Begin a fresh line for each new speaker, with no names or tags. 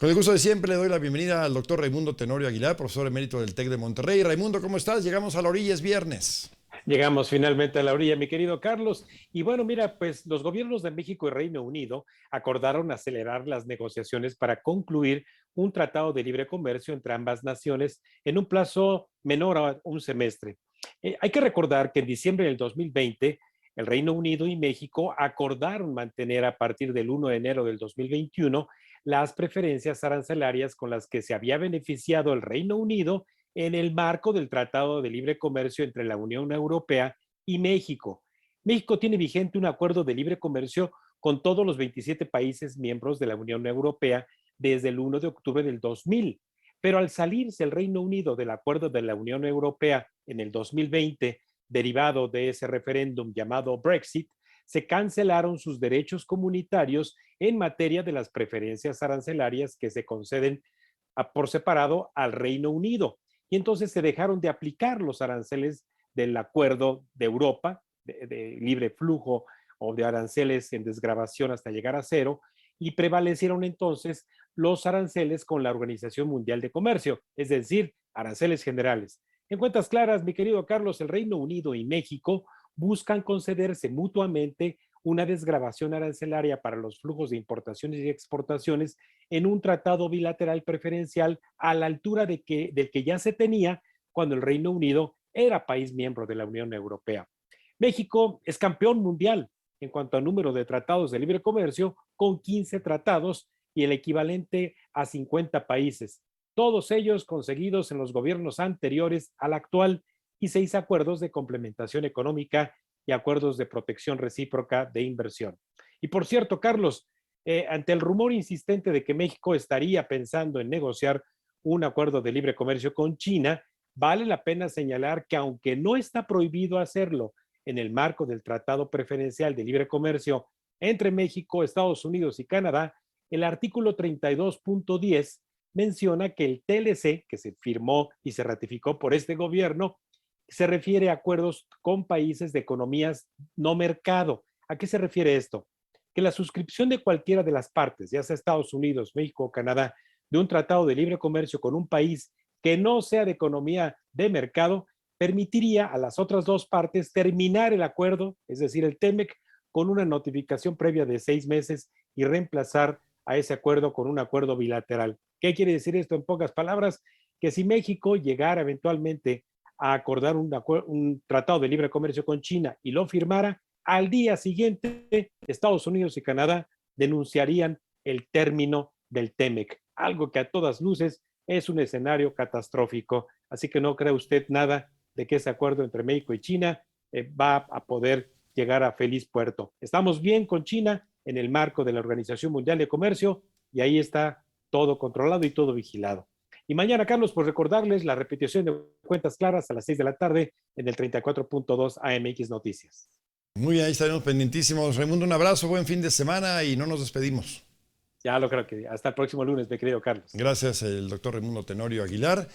Con el gusto de siempre le doy la bienvenida al doctor Raimundo Tenorio Aguilar, profesor emérito del TEC de Monterrey. Raimundo, ¿cómo estás? Llegamos a la orilla, es viernes.
Llegamos finalmente a la orilla, mi querido Carlos. Y bueno, mira, pues los gobiernos de México y Reino Unido acordaron acelerar las negociaciones para concluir un tratado de libre comercio entre ambas naciones en un plazo menor a un semestre. Hay que recordar que en diciembre del 2020, el Reino Unido y México acordaron mantener a partir del 1 de enero del 2021 las preferencias arancelarias con las que se había beneficiado el Reino Unido en el marco del Tratado de Libre Comercio entre la Unión Europea y México. México tiene vigente un acuerdo de libre comercio con todos los 27 países miembros de la Unión Europea desde el 1 de octubre del 2000. Pero al salirse el Reino Unido del acuerdo de la Unión Europea en el 2020, derivado de ese referéndum llamado Brexit, se cancelaron sus derechos comunitarios en materia de las preferencias arancelarias que se conceden por separado al Reino Unido. Y entonces se dejaron de aplicar los aranceles del acuerdo de Europa, de libre flujo o de aranceles en desgravación hasta llegar a cero, y prevalecieron entonces los aranceles con la Organización Mundial de Comercio, es decir, aranceles generales. En cuentas claras, mi querido Carlos, el Reino Unido y México buscan concederse mutuamente una desgravación arancelaria para los flujos de importaciones y exportaciones en un tratado bilateral preferencial a la altura del que ya se tenía cuando el Reino Unido era país miembro de la Unión Europea. México es campeón mundial en cuanto al número de tratados de libre comercio, con 15 tratados y el equivalente a 50 países, todos ellos conseguidos en los gobiernos anteriores al actual, y 6 acuerdos de complementación económica y acuerdos de protección recíproca de inversión. Y por cierto, Carlos, ante el rumor insistente de que México estaría pensando en negociar un acuerdo de libre comercio con China, vale la pena señalar que aunque no está prohibido hacerlo en el marco del Tratado Preferencial de Libre Comercio entre México, Estados Unidos y Canadá, el artículo 32.10 menciona que el TLC, que se firmó y se ratificó por este gobierno, se refiere a acuerdos con países de economías no mercado. ¿A qué se refiere esto? Que la suscripción de cualquiera de las partes, ya sea Estados Unidos, México o Canadá, de un tratado de libre comercio con un país que no sea de economía de mercado, permitiría a las otras dos partes terminar el acuerdo, es decir, el TEMEC, con una notificación previa de 6 meses y reemplazar a ese acuerdo con un acuerdo bilateral. ¿Qué quiere decir esto en pocas palabras? Que si México llegara eventualmente a acordar un tratado de libre comercio con China y lo firmara, al día siguiente Estados Unidos y Canadá denunciarían el término del TEMEC, algo que a todas luces es un escenario catastrófico. Así que no cree usted nada de que ese acuerdo entre México y China va a poder llegar a feliz puerto. Estamos bien con China en el marco de la Organización Mundial de Comercio y ahí está todo controlado y todo vigilado. Y mañana, Carlos, por recordarles la repetición de Cuentas Claras a las 6 de la tarde en el 34.2 AMX Noticias.
Muy bien, ahí estaremos pendientísimos. Raimundo, un abrazo, buen fin de semana y no nos despedimos.
Ya lo creo que hasta el próximo lunes, mi querido Carlos.
Gracias, el doctor Raimundo Tenorio Aguilar.